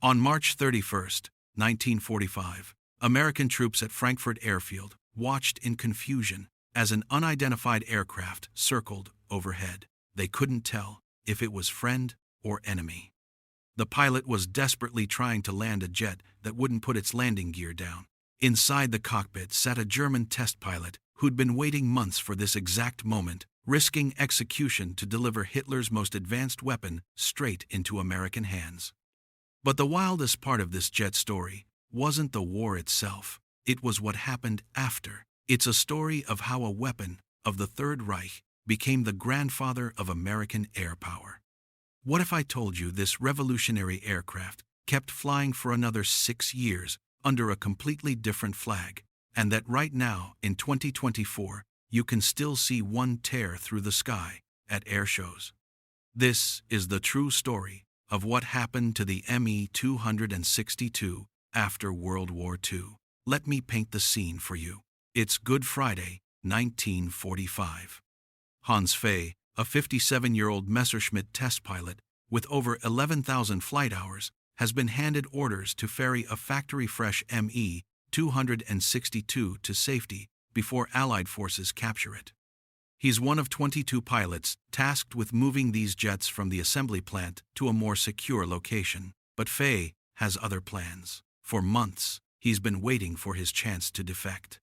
On March 31, 1945, American troops at Frankfurt Airfield watched in confusion as an unidentified aircraft circled overhead. They couldn't tell if it was friend or enemy. The pilot was desperately trying to land a jet that wouldn't put its landing gear down. Inside the cockpit sat a German test pilot who'd been waiting months for this exact moment, risking execution to deliver Hitler's most advanced weapon straight into American hands. But the wildest part of this jet story wasn't the war itself. It was what happened after. It's a story of how a weapon of the Third Reich became the grandfather of American air power. What if I told you this revolutionary aircraft kept flying for another 6 years under a completely different flag, and that right now, in 2024, you can still see one tear through the sky at air shows? This is the true story of what happened to the Me-262 after World War II. Let me paint the scene for you. It's Good Friday, 1945. Hans Fay, a 57-year-old Messerschmitt test pilot with over 11,000 flight hours, has been handed orders to ferry a factory-fresh Me-262 to safety before Allied forces capture it. He's one of 22 pilots tasked with moving these jets from the assembly plant to a more secure location. But Fay has other plans. For months, he's been waiting for his chance to defect.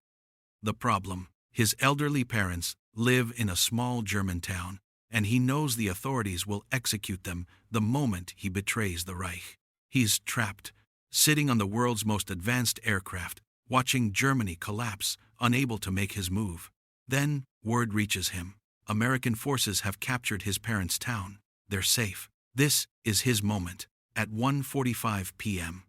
The problem: his elderly parents live in a small German town, and he knows the authorities will execute them the moment he betrays the Reich. He's trapped, sitting on the world's most advanced aircraft, watching Germany collapse, unable to make his move. Then, word reaches him. American forces have captured his parents' town. They're safe. This is his moment. At 1:45 p.m.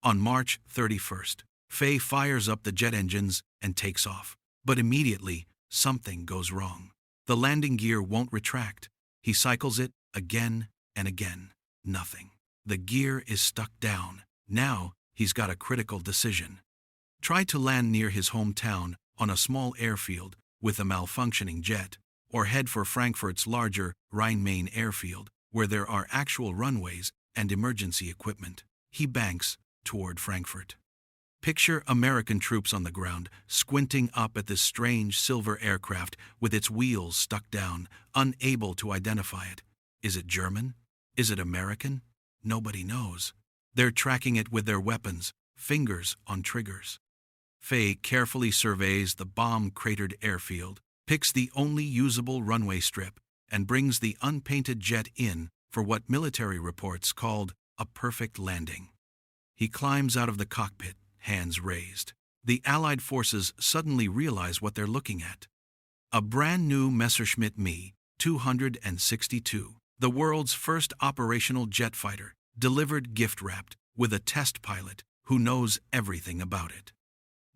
on March 31st, Fay fires up the jet engines and takes off. But immediately, something goes wrong. The landing gear won't retract. He cycles it again and again. Nothing. The gear is stuck down. Now, he's got a critical decision. Try to land near his hometown on a small airfield with a malfunctioning jet, or head for Frankfurt's larger Rhine-Main airfield, where there are actual runways and emergency equipment. He banks toward Frankfurt. Picture American troops on the ground, squinting up at this strange silver aircraft with its wheels stuck down, unable to identify it. Is it German? Is it American? Nobody knows. They're tracking it with their weapons, fingers on triggers. Fay carefully surveys the bomb-cratered airfield, picks the only usable runway strip, and brings the unpainted jet in for what military reports called a perfect landing. He climbs out of the cockpit, hands raised. The Allied forces suddenly realize what they're looking at. A brand new Messerschmitt Me 262, the world's first operational jet fighter, delivered gift-wrapped with a test pilot who knows everything about it.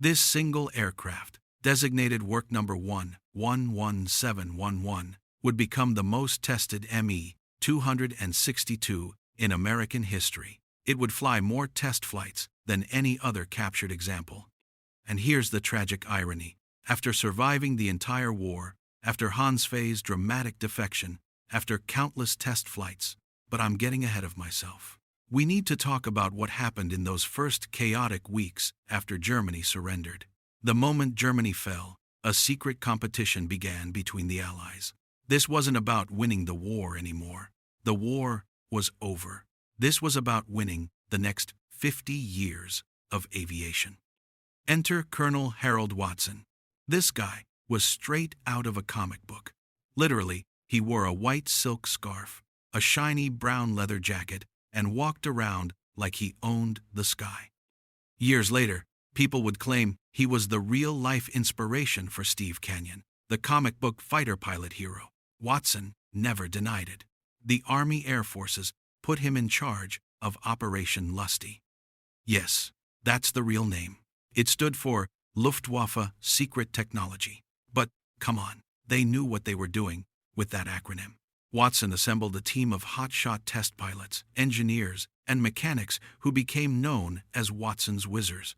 This single aircraft, designated work number 11711, would become the most tested Me-262 in American history. It would fly more test flights than any other captured example. And here's the tragic irony. After surviving the entire war, after Hans Fay's dramatic defection, after countless test flights, but I'm getting ahead of myself. We need to talk about what happened in those first chaotic weeks after Germany surrendered. The moment Germany fell, a secret competition began between the Allies. This wasn't about winning the war anymore. The war was over. This was about winning the next 50 years of aviation. Enter Colonel Harold Watson. This guy was straight out of a comic book. Literally, he wore a white silk scarf, a shiny brown leather jacket, and walked around like he owned the sky. Years later, people would claim he was the real-life inspiration for Steve Canyon, the comic book fighter pilot hero. Watson never denied it. The Army Air Forces put him in charge of Operation LUSTY. Yes, that's the real name. It stood for Luftwaffe Secret Technology. But, come on, they knew what they were doing with that acronym. Watson assembled a team of hotshot test pilots, engineers, and mechanics who became known as Watson's Whizzers.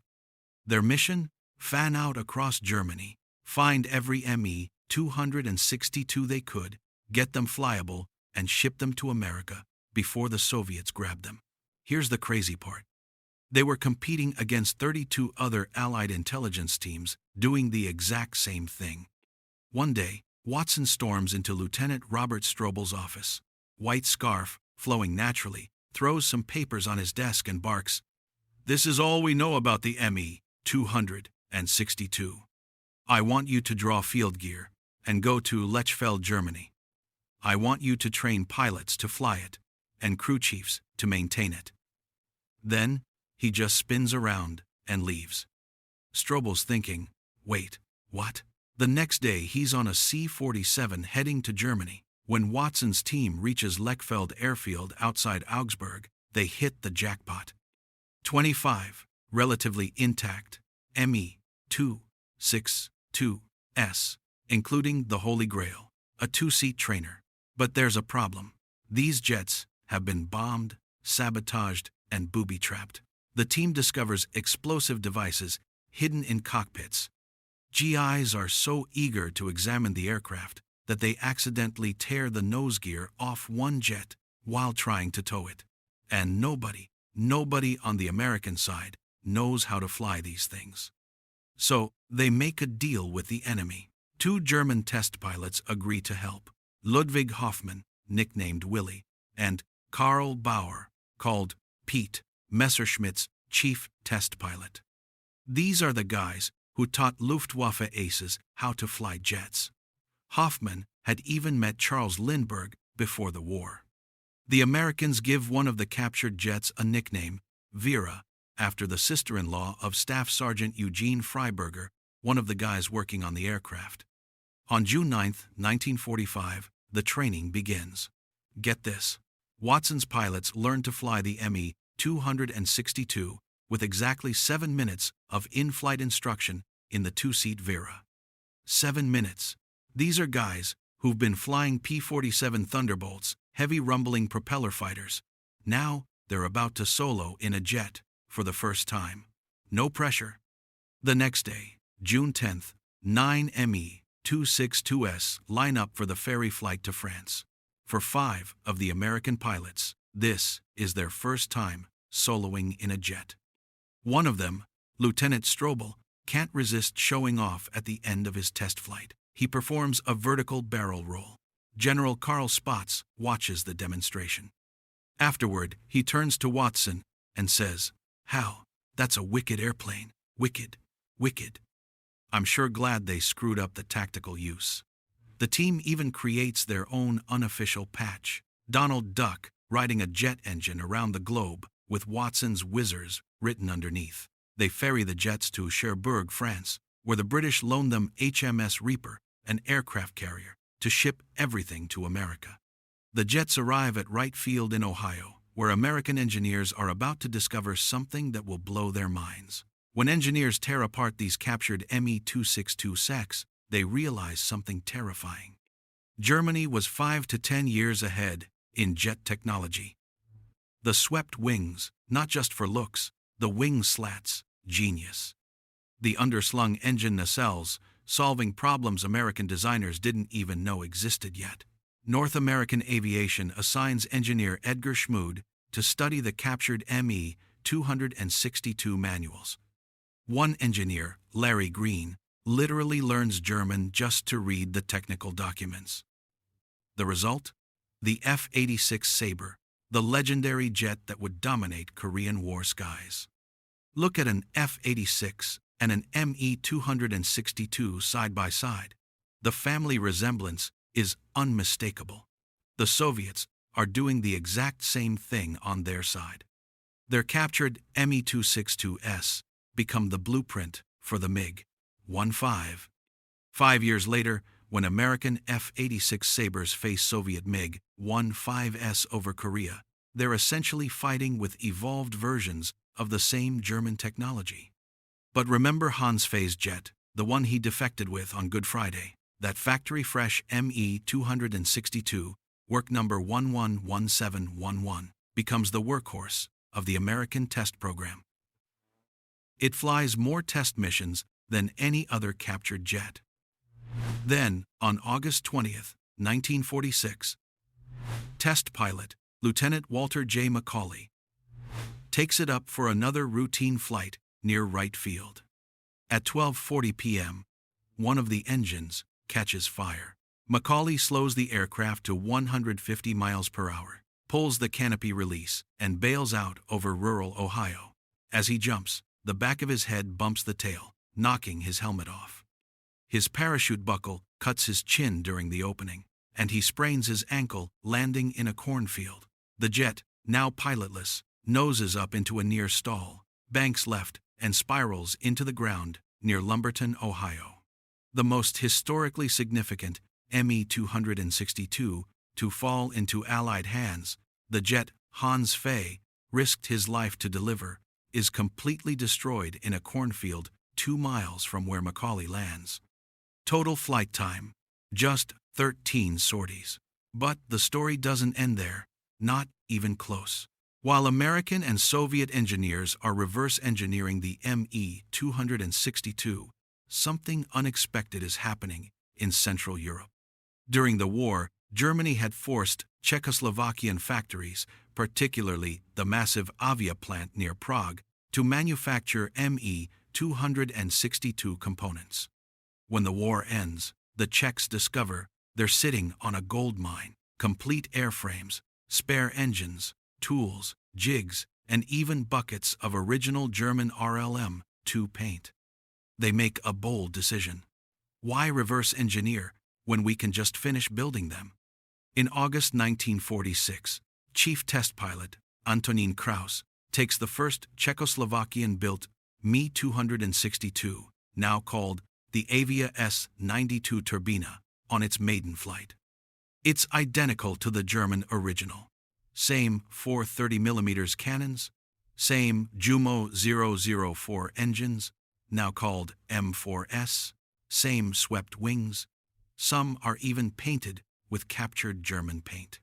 Their mission? Fan out across Germany, find every Me-262 they could, get them flyable, and ship them to America before the Soviets grabbed them. Here's the crazy part. They were competing against 32 other Allied intelligence teams doing the exact same thing. One day, Watson storms into Lieutenant Robert Strobel's office. White scarf, flowing naturally, throws some papers on his desk and barks, "This is all we know about the Me-262. I want you to draw field gear and go to Lechfeld, Germany. I want you to train pilots to fly it and crew chiefs to maintain it." Then, he just spins around and leaves. Strobel's thinking, wait, what? The next day he's on a C-47 heading to Germany. When Watson's team reaches Lechfeld Airfield outside Augsburg, they hit the jackpot. 25, relatively intact, Me-262s, including the Holy Grail, a two-seat trainer. But there's a problem. These jets have been bombed, sabotaged, and booby-trapped. The team discovers explosive devices hidden in cockpits. GIs are so eager to examine the aircraft that they accidentally tear the nose gear off one jet while trying to tow it. And nobody on the American side knows how to fly these things. So, they make a deal with the enemy. 2 German test pilots agree to help. Ludwig Hoffmann, nicknamed Willy, and Karl Bauer, called Pete, Messerschmitt's chief test pilot. These are the guys who taught Luftwaffe aces how to fly jets. Hoffmann had even met Charles Lindbergh before the war. The Americans give one of the captured jets a nickname, Vera, after the sister-in-law of Staff Sergeant Eugene Freiberger, one of the guys working on the aircraft. On June 9, 1945, the training begins. Get this. Watson's pilots learn to fly the Me-262 with exactly 7 minutes of in-flight instruction in the two-seat Vera. 7 minutes. These are guys who've been flying P-47 Thunderbolts, heavy rumbling propeller fighters. Now, they're about to solo in a jet for the first time. No pressure. The next day, June 10th, 9 Me-262s line up for the ferry flight to France. For 5 of the American pilots, this is their first time soloing in a jet. One of them, Lieutenant Strobel, can't resist showing off at the end of his test flight. He performs a vertical barrel roll. General Karl Spaatz watches the demonstration. Afterward, he turns to Watson and says, "How? That's a wicked airplane. Wicked. Wicked." I'm sure glad they screwed up the tactical use. The team even creates their own unofficial patch. Donald Duck riding a jet engine around the globe with Watson's Whizzers written underneath. They ferry the jets to Cherbourg, France, where the British loan them HMS Reaper, an aircraft carrier, to ship everything to America. The jets arrive at Wright Field in Ohio, where American engineers are about to discover something that will blow their minds. When engineers tear apart these captured Me-262s, they realize something terrifying. Germany was 5 to 10 years ahead in jet technology. The swept wings, not just for looks, the wing slats, genius. The underslung engine nacelles, solving problems American designers didn't even know existed yet. North American Aviation assigns engineer Edgar Schmood to study the captured Me-262 manuals. One engineer, Larry Green, literally learns German just to read the technical documents. The result? The F-86 Sabre, the legendary jet that would dominate Korean War skies. Look at an F-86 and an Me-262 side by side. The family resemblance is unmistakable. The Soviets are doing the exact same thing on their side. Their captured Me-262s become the blueprint for the MiG-15. 5 years later, when American F-86 Sabres face Soviet MiG-15s over Korea, they're essentially fighting with evolved versions of the same German technology. But remember Hans Fay's jet, the one he defected with on Good Friday, that factory-fresh Me-262, work number 111711, becomes the workhorse of the American test program. It flies more test missions than any other captured jet. Then, on August 20th, 1946, test pilot Lieutenant Walter J. McCauley takes it up for another routine flight near right field. At 12:40 p.m., one of the engines catches fire. Macaulay slows the aircraft to 150 miles per hour, pulls the canopy release, and bails out over rural Ohio. As he jumps, the back of his head bumps the tail, knocking his helmet off. His parachute buckle cuts his chin during the opening, and he sprains his ankle landing in a cornfield. The jet, now pilotless, noses up into a near stall, banks left, and spirals into the ground near Lumberton, Ohio. The most historically significant Me-262 to fall into Allied hands, the jet Hans Fay risked his life to deliver, is completely destroyed in a cornfield 2 miles from where Macaulay lands. Total flight time, just 13 sorties. But the story doesn't end there, not even close. While American and Soviet engineers are reverse engineering the Me-262, something unexpected is happening in Central Europe. During the war, Germany had forced Czechoslovakian factories, particularly the massive Avia plant near Prague, to manufacture Me-262 components. When the war ends, the Czechs discover they're sitting on a gold mine: complete airframes, spare engines, tools, jigs, and even buckets of original German RLM-2 paint. They make a bold decision. Why reverse engineer when we can just finish building them? In August 1946, chief test pilot Antonín Kraus takes the first Czechoslovakian-built Me-262, now called the Avia S-92 Turbina, on its maiden flight. It's identical to the German original. Same 430mm cannons, same Jumo 004 engines, now called M4S, same swept wings. Some are even painted with captured German paint.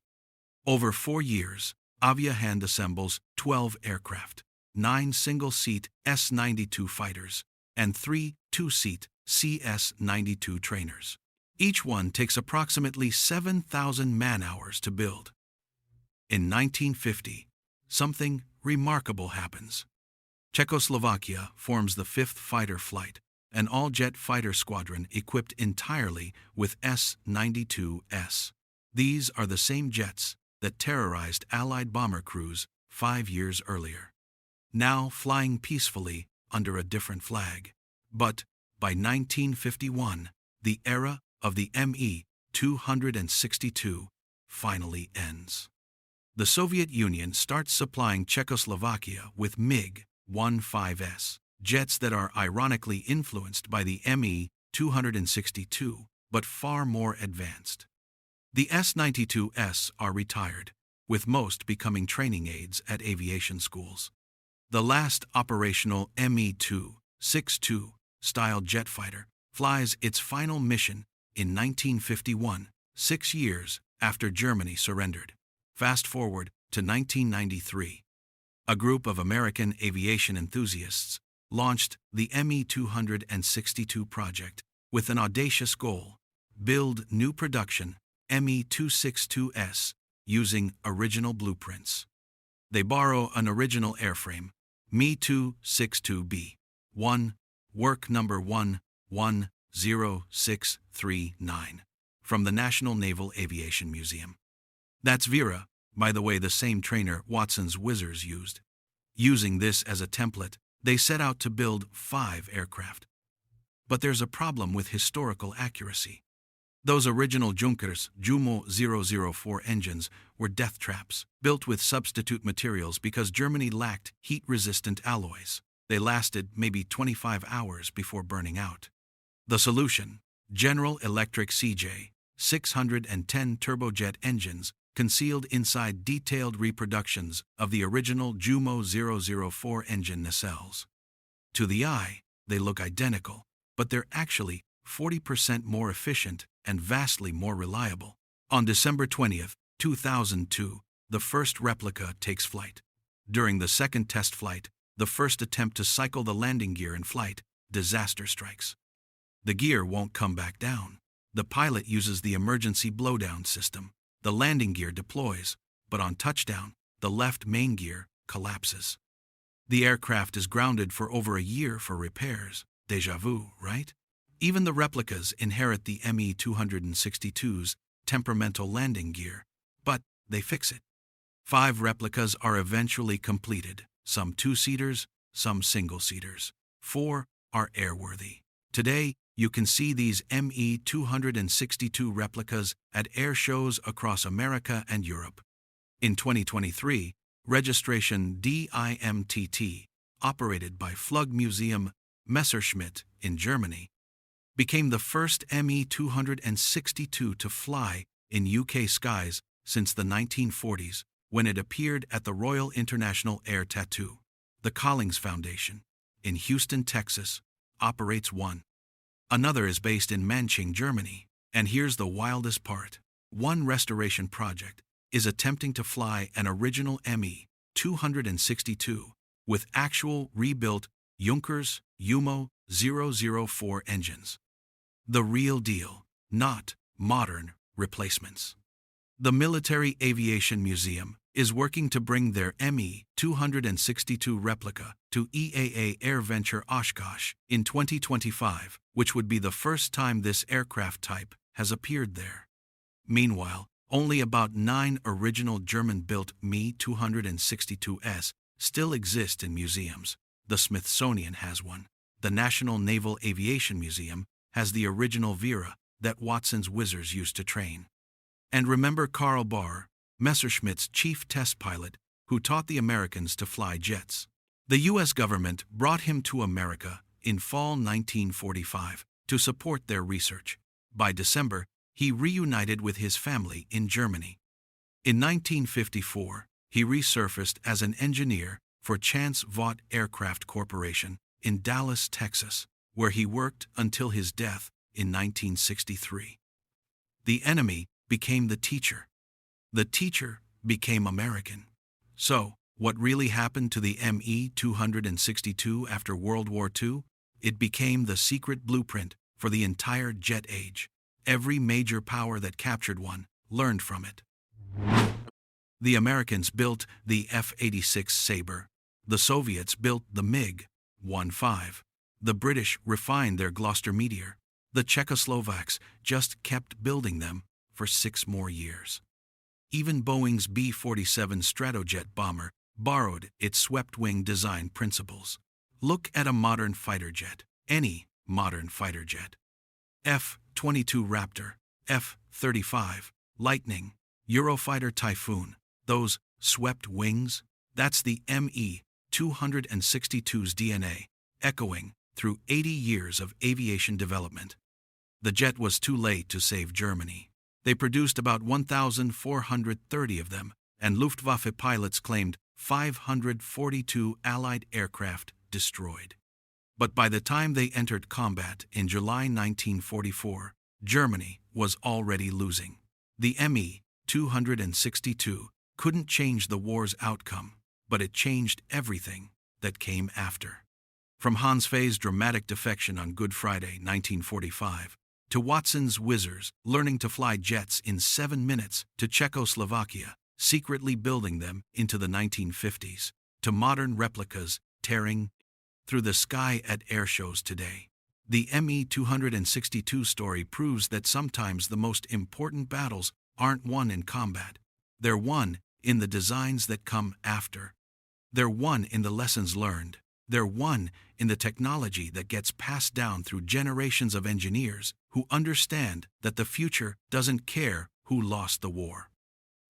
Over 4 years, Avia hand assembles 12 aircraft, 9 single-seat S-92 fighters, and 3 two-seat CS-92 trainers. Each one takes approximately 7,000 man-hours to build. In 1950, something remarkable happens. Czechoslovakia forms the 5th Fighter Flight, an all-jet fighter squadron equipped entirely with S-92s. These are the same jets that terrorized Allied bomber crews 5 years earlier, now flying peacefully under a different flag. But by 1951, the era of the Me-262 finally ends. The Soviet Union starts supplying Czechoslovakia with MiG-15s, jets that are ironically influenced by the Me-262, but far more advanced. The S-92s are retired, with most becoming training aids at aviation schools. The last operational Me-262 style jet fighter flies its final mission in 1951, 6 years after Germany surrendered. Fast forward to 1993. A group of American aviation enthusiasts launched the Me-262 project with an audacious goal: build new production Me-262s using original blueprints. They borrow an original airframe, Me-262B, work number 110639, from the National Naval Aviation Museum. That's Vera, by the way, the same trainer Watson's Whizzers used. Using this as a template, they set out to build 5 aircraft. But there's a problem with historical accuracy. Those original Junkers Jumo 004 engines were death traps, built with substitute materials because Germany lacked heat-resistant alloys. They lasted maybe 25 hours before burning out. The solution: General Electric CJ610 turbojet engines concealed inside detailed reproductions of the original Jumo 004 engine nacelles. To the eye, they look identical, but they're actually 40% more efficient and vastly more reliable. On December 20, 2002, the first replica takes flight. During the second test flight, the first attempt to cycle the landing gear in flight, disaster strikes. The gear won't come back down. The pilot uses the emergency blowdown system. The landing gear deploys, but on touchdown, the left main gear collapses. The aircraft is grounded for over a year for repairs. Déjà vu, right? Even the replicas inherit the Me-262's temperamental landing gear, but they fix it. 5 replicas are eventually completed, some 2-seaters, some single-seaters. 4 are airworthy. Today, you can see these Me-262 replicas at air shows across America and Europe. In 2023, registration DIMTT, operated by Flugmuseum Messerschmitt in Germany, became the first Me-262 to fly in UK skies since the 1940s, when it appeared at the Royal International Air Tattoo. The Collings Foundation, in Houston, Texas, operates one. Another is based in Manching, Germany. And here's the wildest part. One restoration project is attempting to fly an original Me-262 with actual rebuilt Junkers UMO 004 engines. The real deal, not modern replacements. The Military Aviation Museum is working to bring their Me-262 replica to EAA AirVenture Oshkosh in 2025, which would be the first time this aircraft type has appeared there. Meanwhile, only about 9 original German-built Me-262s still exist in museums. The Smithsonian has one. The National Naval Aviation Museum has the original Vera that Watson's Whizzers used to train. And remember Karl Bahr, Messerschmitt's chief test pilot, who taught the Americans to fly jets. The U.S. government brought him to America in fall 1945 to support their research. By December, he reunited with his family in Germany. In 1954, he resurfaced as an engineer for Chance Vought Aircraft Corporation in Dallas, Texas, where he worked until his death in 1963. The enemy became the teacher. The teacher became American. So, what really happened to the Me-262 after World War II? It became the secret blueprint for the entire jet age. Every major power that captured one learned from it. The Americans built the F-86 Sabre. The Soviets built the MiG-15. The British refined their Gloucester Meteor. The Czechoslovaks just kept building them for 6 more years. Even Boeing's B-47 Stratojet bomber borrowed its swept-wing design principles. Look at a modern fighter jet, any modern fighter jet. F-22 Raptor, F-35, Lightning, Eurofighter Typhoon, those swept wings, that's the Me-262's DNA, echoing through 80 years of aviation development. The jet was too late to save Germany. They produced about 1,430 of them, and Luftwaffe pilots claimed 542 Allied aircraft destroyed. But by the time they entered combat in July 1944, Germany was already losing. The Me-262 couldn't change the war's outcome, but it changed everything that came after. From Hans Fay's dramatic defection on Good Friday 1945, to Watson's Whizzers learning to fly jets in 7 minutes, to Czechoslovakia secretly building them into the 1950s, to modern replicas tearing through the sky at air shows today. The Me-262 story proves that sometimes the most important battles aren't won in combat. They're won in the designs that come after. They're won in the lessons learned. They're won in the technology that gets passed down through generations of engineers who understand that the future doesn't care who lost the war.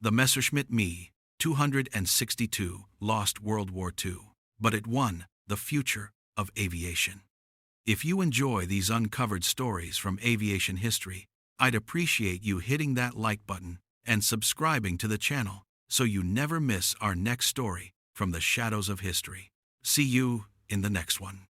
The Messerschmitt Me 262 lost World War II, but it won the future of aviation. If you enjoy these uncovered stories from aviation history, I'd appreciate you hitting that like button and subscribing to the channel so you never miss our next story from the shadows of history. See you in the next one.